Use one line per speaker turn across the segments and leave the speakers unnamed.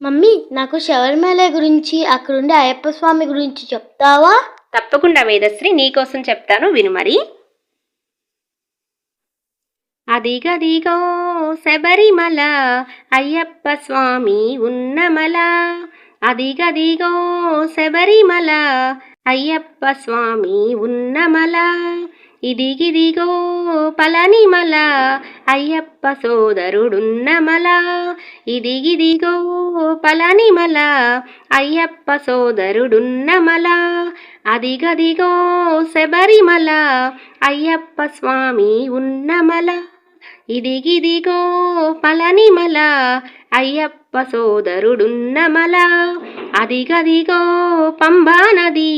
Mummy నాకు శబరిమల గురించి అక్కడుండే అయ్యప్ప స్వామి గురించి చెప్తావా?
తప్పకుండా వేదశ్రీ, నీకోసం చెప్తాను, విను మరి. అదిగదిగో శబరిమల అయ్యప్ప స్వామి ఉన్నమల, అదిగదిగో శబరిమల అయ్యప్ప స్వామి ఉన్నమల, ఇదిగిదిగో పళనిమల అయ్యప్ప సోదరుడున్నమల, ఇదిగిదిగో పళనిమల అయ్యప్ప సోదరుడున్నమల, అదిగదిగో శబరిమల అయ్యప్ప స్వామి ఉన్నమల, ఇదిగిదిగో పళనిమల అయ్యప్ప సోదరుడున్నమల, అదిగదిగో పంబా నది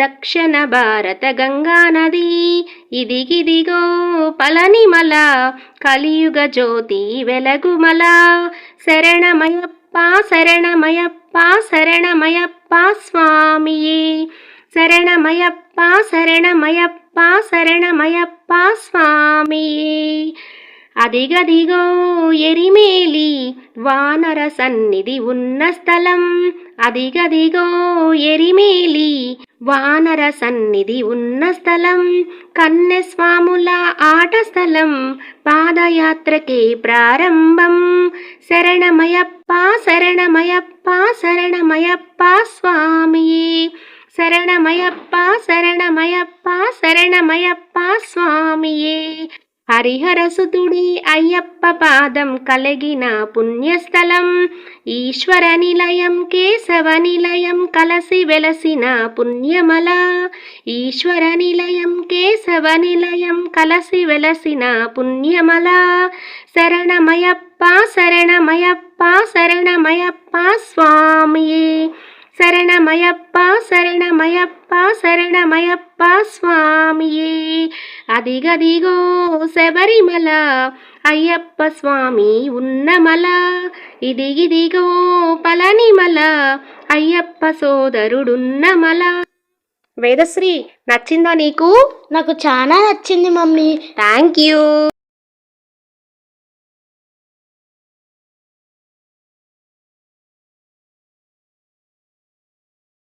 దక్షిణ భారత గంగా నది, ఇదిగిదిగో పళనిమల కలియుగ జ్యోతి వెలగుమల, శరణమయ్యప్ప శరణమయ్యప్ప శరణమయ్యప్ప స్వామియే, శరణమయ్యప్ప శరణమయ్యప్ప శరణమయ్యప్ప స్వామియే, అదిగదిగో ఎరిమేలి వానర సన్నిధి ఉన్న స్థలం, అదిగదిగో ఎరిమేలి వానర సన్నిధి ఉన్న స్థలం, కన్యస్వాముల ఆట స్థలం పాదయాత్రకే ప్రారంభం, శరణమయ్యప్ప శరణమయ్యప్ప శరణమయ్యప్ప స్వామియే, శరణమయ్యప్ప శరణమయ్యప్ప శరణమయ్యప్ప స్వామియే, హరిహరసుతుడి అయ్యప్ప పాదం కలిగిన పుణ్యస్థలం, ఈశ్వర నిలయం కేశవ నిలయం కలసి వెలసిన పుణ్యమల, ఈశ్వర నిలయం కేశవ నిలయం కలసి వెలసిన పుణ్యమల, శరణమయ్యప్ప శరణమయ్యప్ప శరణమయ్యప్ప స్వామియే, శరణమయ్యప్ప శరణమయ్యప్ప శరణమయ్యప్ప స్వామియే, అదిగదిగో శబరిమల అయ్యప్ప స్వామి ఉన్నమల, ఇదిగిదిగో పళనిమల అయ్యప్ప సోదరుడున్నమల. వేదశ్రీ, నచ్చిందా నీకు?
నాకు చాలా నచ్చింది మమ్మీ.
Thank you.